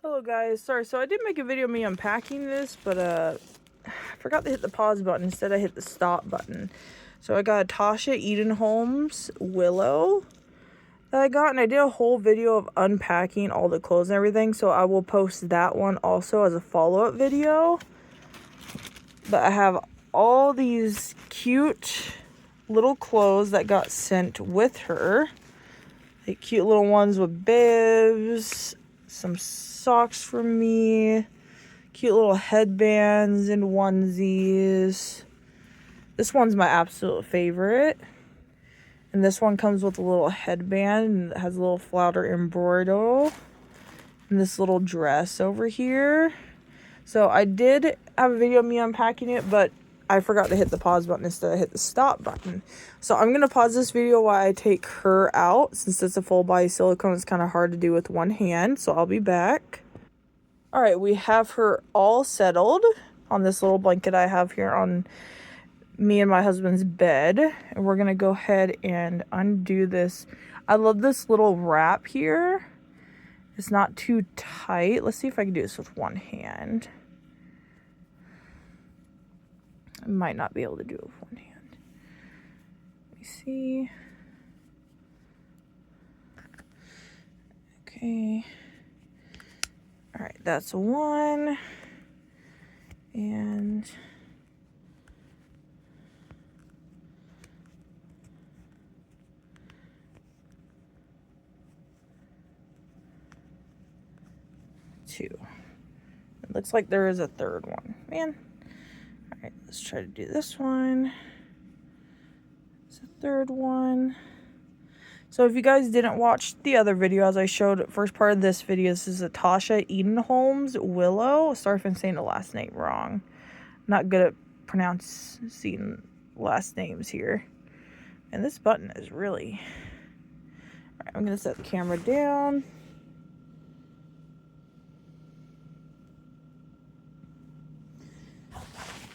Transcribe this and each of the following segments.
Hello guys, sorry, so I did make a video of me unpacking this, but I forgot to hit the pause button. Instead I hit the stop button. So I got Tasha Edenholm's Willow that I got, and I did a whole video of unpacking all the clothes and everything, so I will post that one also as a follow-up video. But I have all these cute little clothes that got sent with her. Like cute little ones with bibs, some socks for me, cute little headbands and onesies. This one's my absolute favorite. And this one comes with a little headband and it has a little flower embroidery. And this little dress over here. So I did have a video of me unpacking it, but I forgot to hit the pause button instead I hit the stop button. So I'm going to pause this video while I take her out. Since it's a full body silicone, it's kind of hard to do with one hand. So I'll be back. All right, we have her all settled on this little blanket I have here on me and my husband's bed. And we're going to go ahead and undo this. I love this little wrap here. It's not too tight. Let's see if I can do this with one hand. I might not be able to do it with one hand. Let me see. Okay. All right, that's one. And two. It looks like there is a third one. Man. All right, let's try to do this one. It's a third one. So if you guys didn't watch the other video, as I showed first part of this video, this is a Tasha Edenholm's Willow. Sorry if I'm saying the last name wrong. I'm not good at pronouncing last names here. And this button is really... All right, I'm going to set the camera down.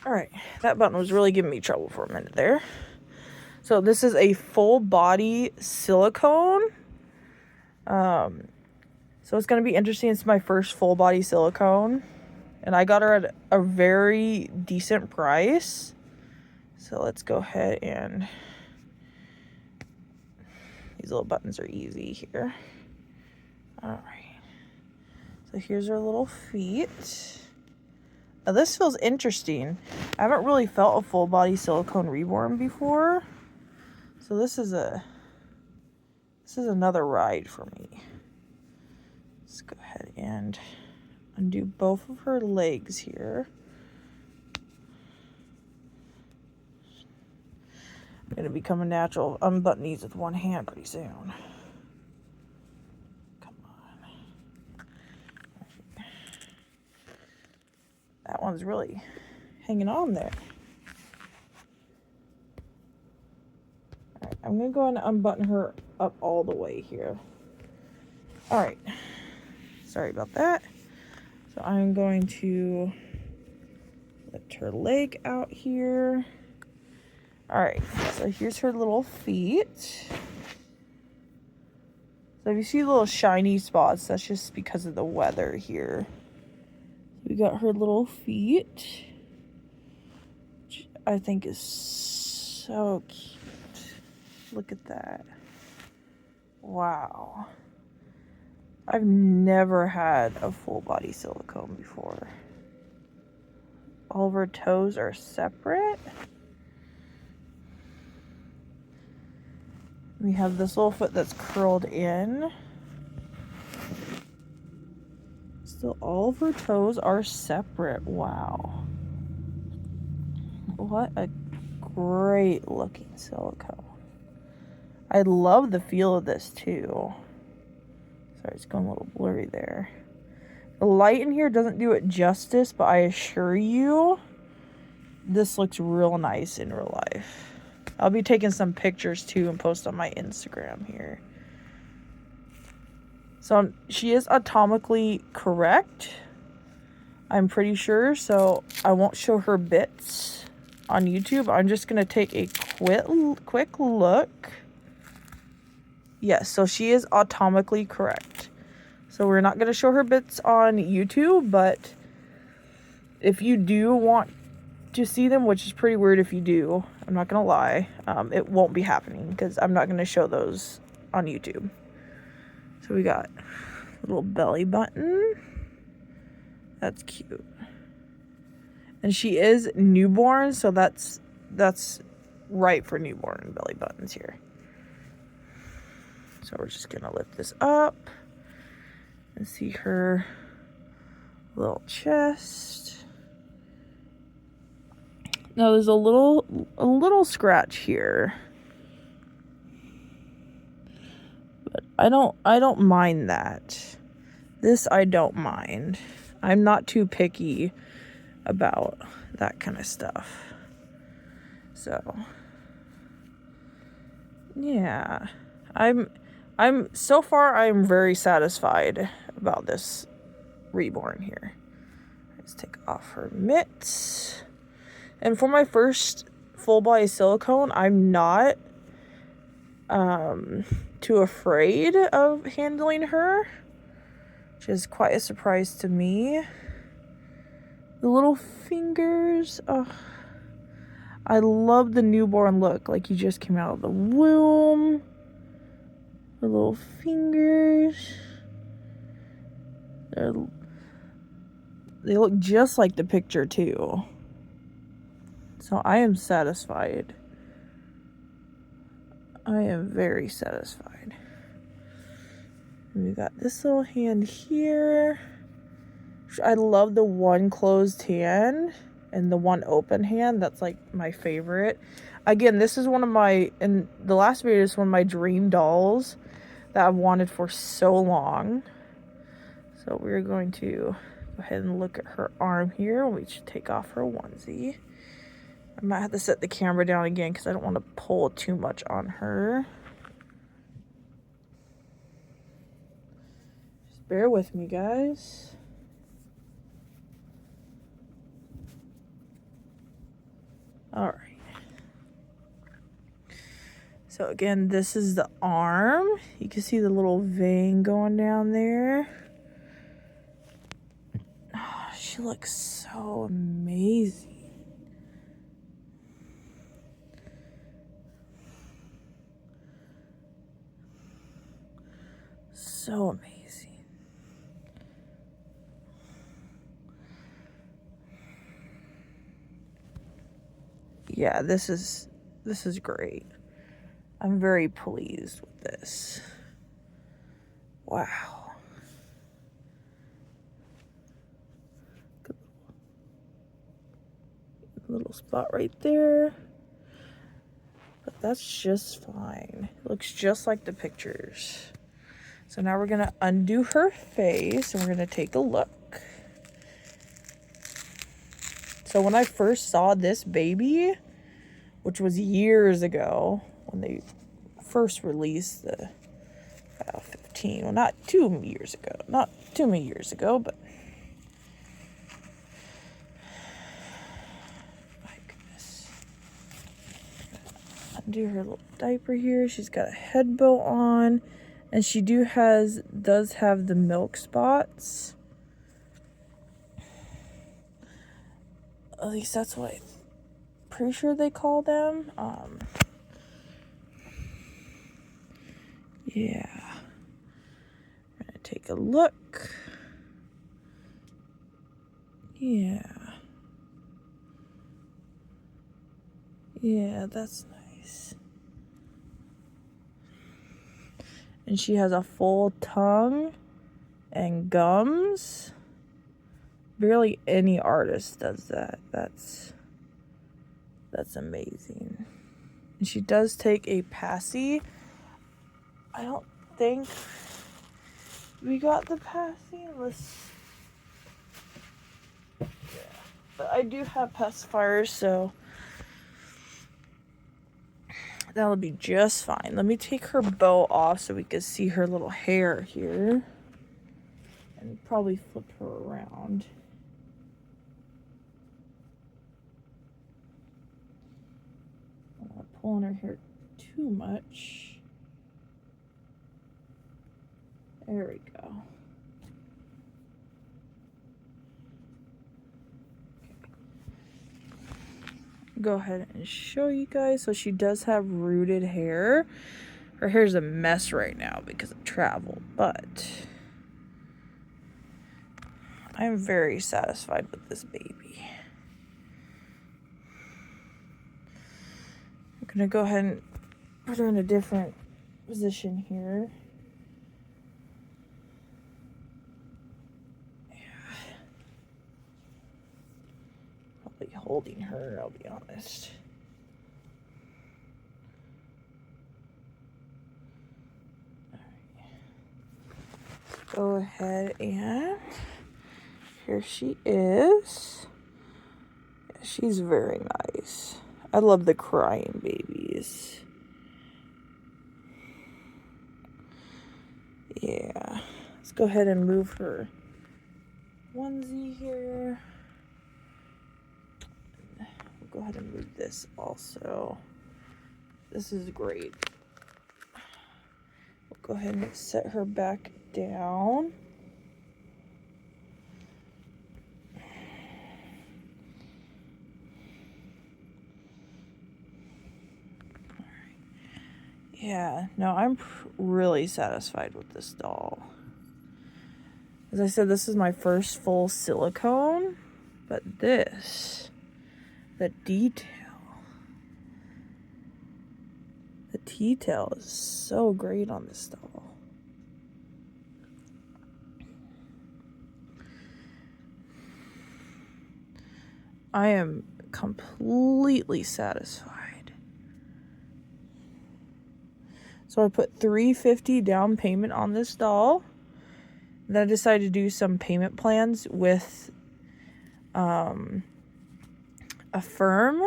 All right, that button was really giving me trouble for a minute there. So this is a full body silicone. So it's going to be interesting. It's my first full body silicone. And I got her at a very decent price. So let's go ahead and... These little buttons are easy here. All right. So here's her little feet. Now this feels interesting. I haven't really felt a full body silicone reborn before. So this is another ride for me. Let's go ahead and undo both of her legs here. I'm gonna become a natural unbutton these with one hand pretty soon. That one's really hanging on there. All right, I'm going to go ahead and unbutton her up all the way here. All right. Sorry about that. So I'm going to lift her leg out here. All right. So here's her little feet. So if you see little shiny spots, that's just because of the weather here. We got her little feet, which I think is so cute. Look at that. Wow. I've never had a full body silicone before. All of her toes are separate. We have this little foot that's curled in. So all of her toes are separate. Wow. What a great looking silicone. I love the feel of this too. Sorry, it's going a little blurry there. The light in here doesn't do it justice, but I assure you, this looks real nice in real life. I'll be taking some pictures too and post on my Instagram here. So she is anatomically correct, I'm pretty sure, so I won't show her bits on YouTube. I'm just going to take a quick look. Yes, so she is anatomically correct. So So we're not going to show her bits on YouTube, but if you do want to see them, which is pretty weird if you do, I'm not going to lie, it won't be happening because I'm not going to show those on YouTube. So we got a little belly button. That's cute. And she is newborn, so that's right for newborn belly buttons here. So we're just gonna lift this up and see her little chest. Now there's a little scratch here, but I don't mind that. This I don't mind. I'm not too picky about that kind of stuff. So yeah, I'm so far I'm very satisfied about this reborn here. Let's take off her mitts. And for my first full body silicone, I'm not too afraid of handling her, which is quite a surprise to me. The little fingers, oh, I love the newborn look, like you just came out of the womb. The little fingers, they look just like the picture too. So I am satisfied. I am very satisfied. We got this little hand here. I love the one closed hand and the one open hand. That's like my favorite. Again, this is one of my, in the last video, is one of my dream dolls that I've wanted for so long. So we're going to go ahead and look at her arm here. We should take off her onesie. I might have to set the camera down again because I don't want to pull too much on her. Just bear with me, guys. All right. So again, this is the arm. You can see the little vein going down there. Oh, she looks so amazing. So amazing. Yeah, this is great. I'm very pleased with this. Wow. Good little spot right there. But that's just fine. It looks just like the pictures. So now we're going to undo her face and we're going to take a look. So when I first saw this baby, which was years ago, when they first released the 15, well, not too many years ago, but my goodness. Undo her little diaper here. She's got a head bow on, and she does have the milk spots. At least that's what I'm pretty sure they call them. Yeah. We're gonna take a look. Yeah. Yeah, that's nice. And she has a full tongue and gums. Barely any artist does that. That's amazing. And she does take a passy. I don't think we got the passy. Yeah. But I do have pacifiers, so that'll be just fine. Let me take her bow off so we can see her little hair here. And probably flip her around. I'm not pulling her hair too much. There we go. go ahead and show you guys. So she does have rooted hair. Her hair's a mess right now because of travel, but I'm very satisfied with this baby. I'm gonna go ahead and put her in a different position here. Probably holding her, I'll be honest. Go ahead and here she is. Yeah, she's very nice. I love the crying babies. Yeah. Let's go ahead and move her onesie here. We'll go ahead and move this also. This is great. We'll go ahead and set her back down. Yeah, no, I'm really satisfied with this doll. As I said, this is my first full silicone, but this, the detail is so great on this doll. I am completely satisfied. So I put $350 down payment on this doll. Then I decided to do some payment plans with a firm.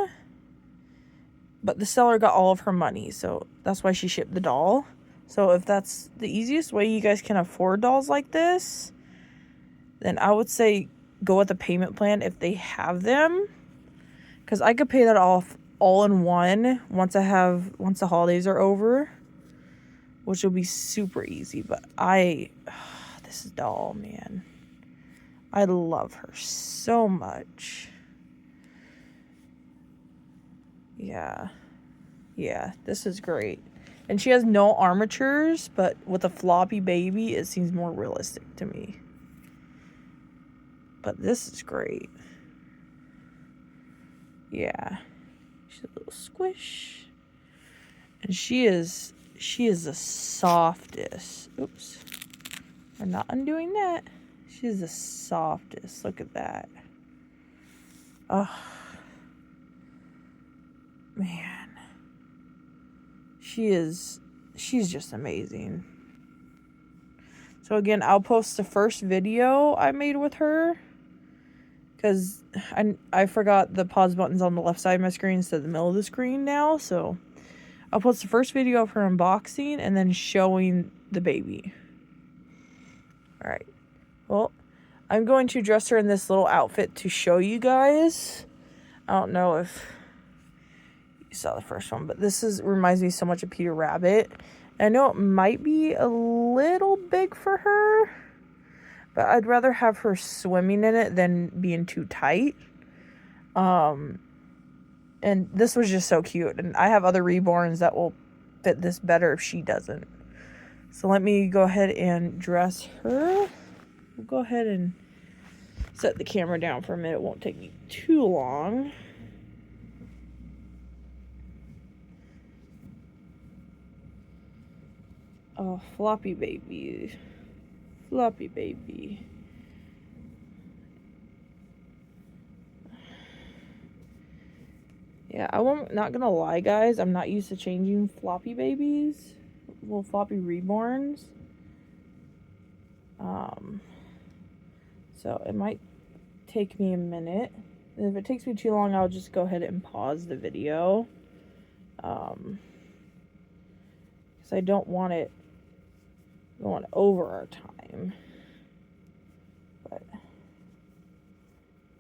But the seller got all of her money, so that's why she shipped the doll. So if that's the easiest way you guys can afford dolls like this, then I would say go with a payment plan if they have them. Because I could pay that off all in one once the holidays are over, which will be super easy. But this doll, man, I love her so much. Yeah, this is great. And she has no armatures, but with a floppy baby, it seems more realistic to me. But this is great. Yeah. She's a little squish. And she is the softest. Oops. I'm not undoing that. She's the softest. Look at that. Oh. Man. She's just amazing. So again, I'll post the first video I made with her, because I forgot the pause button's on the left side of my screen instead of the middle of the screen now. So I'll post the first video of her unboxing and then showing the baby. Alright. Well, I'm going to dress her in this little outfit to show you guys. I don't know if you saw the first one, but reminds me so much of Peter Rabbit. I know it might be a little big for her, but I'd rather have her swimming in it than being too tight. And this was just so cute. And I have other reborns that will fit this better if she doesn't. So let me go ahead and dress her. We'll go ahead and set the camera down for a minute. It won't take me too long. Oh, floppy baby. Floppy baby. Yeah, I'm not gonna lie, guys. I'm not used to changing floppy babies. Well, floppy reborns. So it might take me a minute. And if it takes me too long, I'll just go ahead and pause the video. Because I don't want it going over our time. But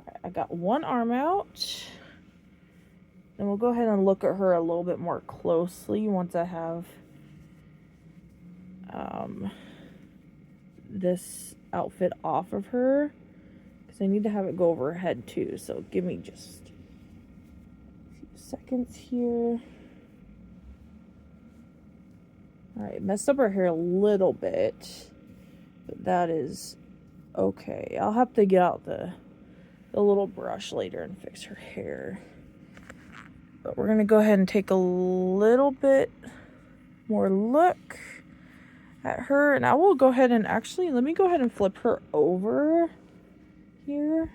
alright, I got one arm out. And we'll go ahead and look at her a little bit more closely once I have this outfit off of her, because I need to have it go over her head too. So give me just seconds here. Alright, messed up her hair a little bit, but that is okay. I'll have to get out the little brush later and fix her hair. But we're going to go ahead and take a little bit more look at her. And I will go ahead and actually, let me go ahead and flip her over here.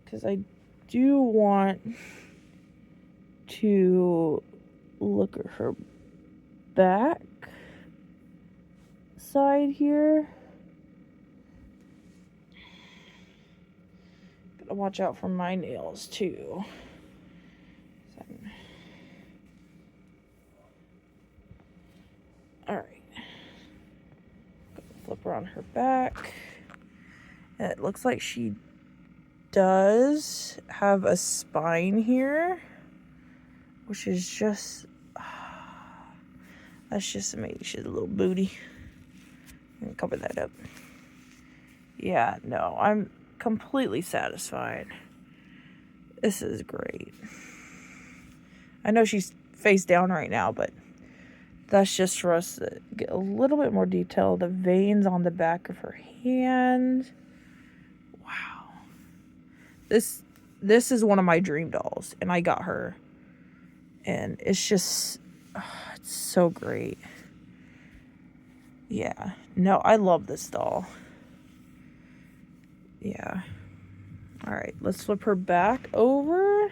Because I do want to look at her back side here. Gotta watch out for my nails too. Alright. Flip her on her back. And it looks like she does have a spine here, which is just, that's just amazing. She's a little booty. I'm gonna cover that up. Yeah, no, I'm completely satisfied. This is great. I know she's face down right now, but that's just for us to get a little bit more detail. The veins on the back of her hand. Wow. This is one of my dream dolls, and I got her. And it's just, it's so great. Yeah. No, I love this doll. Yeah. Alright, let's flip her back over.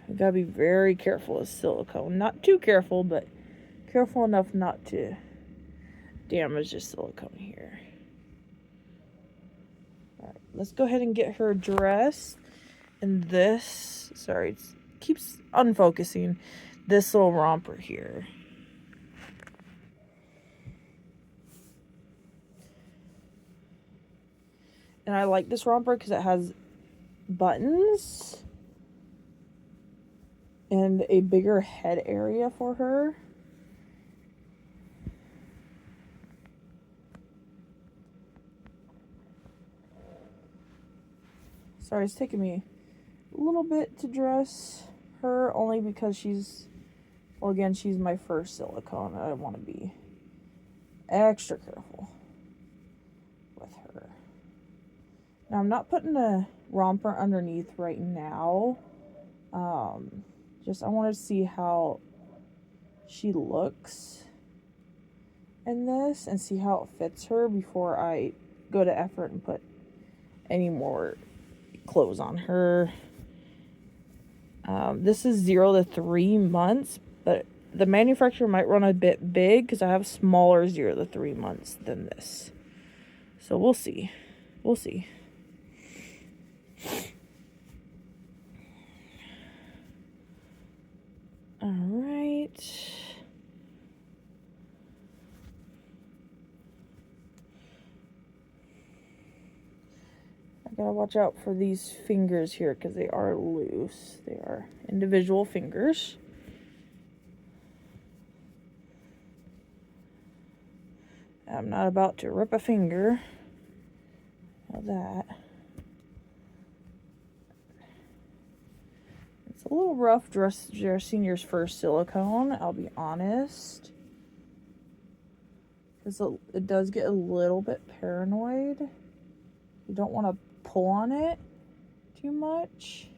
We gotta be very careful with silicone. Not too careful, but careful enough not to damage the silicone here. Alright, let's go ahead and get her dressed in this. Sorry, it keeps unfocusing. This little romper here. And I like this romper because it has buttons and a bigger head area for her. Sorry, it's taking me a little bit to dress her, only because she's, well, again, she's my first silicone. I want to be extra careful with her. Now, I'm not putting a romper underneath right now. Just, I want to see how she looks in this and see how it fits her before I go to effort and put any more clothes on her. This is 0 to 3 months, but the manufacturer might run a bit big because I have smaller 0 to 3 months than this. So we'll see. We'll see. All right. I gotta watch out for these fingers here because they are loose. They are individual fingers. I'm not about to rip a finger. How's that? It's a little rough dressing your first silicone, I'll be honest. Because it does get a little bit paranoid. You don't want to pull on it too much.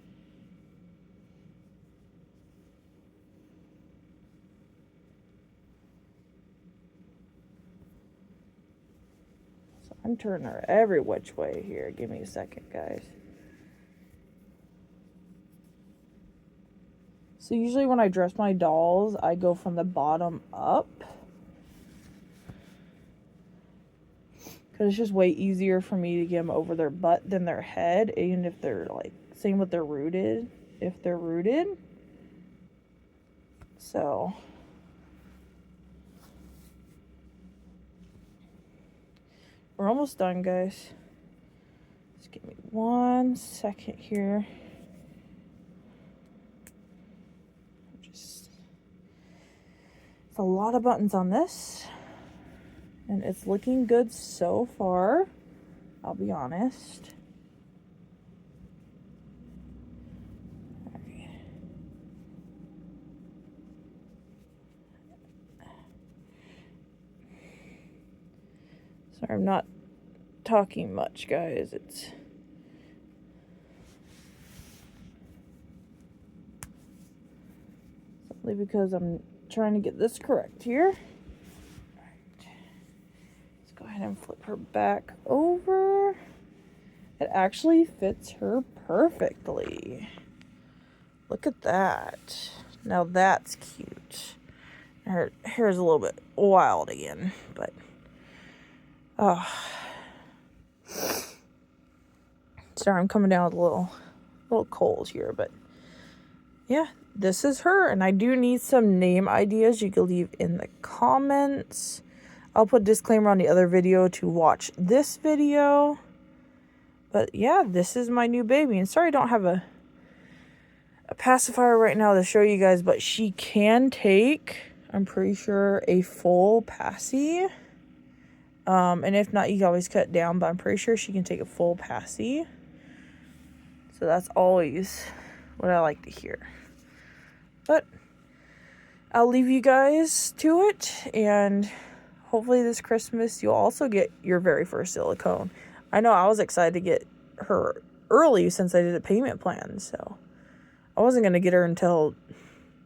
So I'm turning her every which way here. Give me a second, guys. So usually when I dress my dolls, I go from the bottom up. Because it's just way easier for me to get them over their butt than their head. Even if they're like, same with their rooted. If they're rooted. So. We're almost done, guys. Just give me 1 second here. It's a lot of buttons on this. And it's looking good so far. I'll be honest. Sorry, I'm not talking much, guys. It's simply because I'm trying to get this correct here. Right. Let's go ahead and flip her back over. It actually fits her perfectly. Look at that. Now that's cute. Her hair's a little bit wild again, but oh. Sorry, I'm coming down with a little cold here, but yeah, this is her, and I do need some name ideas you can leave in the comments. I'll put a disclaimer on the other video to watch this video. But yeah, this is my new baby, and sorry I don't have a pacifier right now to show you guys, but she can take, I'm pretty sure, a full passy. And if not, you can always cut it down, but I'm pretty sure she can take a full passy. So that's always what I like to hear. But I'll leave you guys to it, and hopefully this Christmas you'll also get your very first silicone. I know I was excited to get her early since I did a payment plan, so I wasn't going to get her until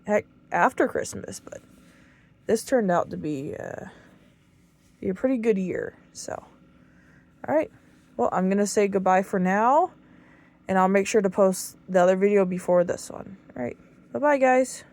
heck after Christmas, but this turned out to be a pretty good year. So, all right. Well, I'm going to say goodbye for now, and I'll make sure to post the other video before this one. All right. Bye-bye, guys.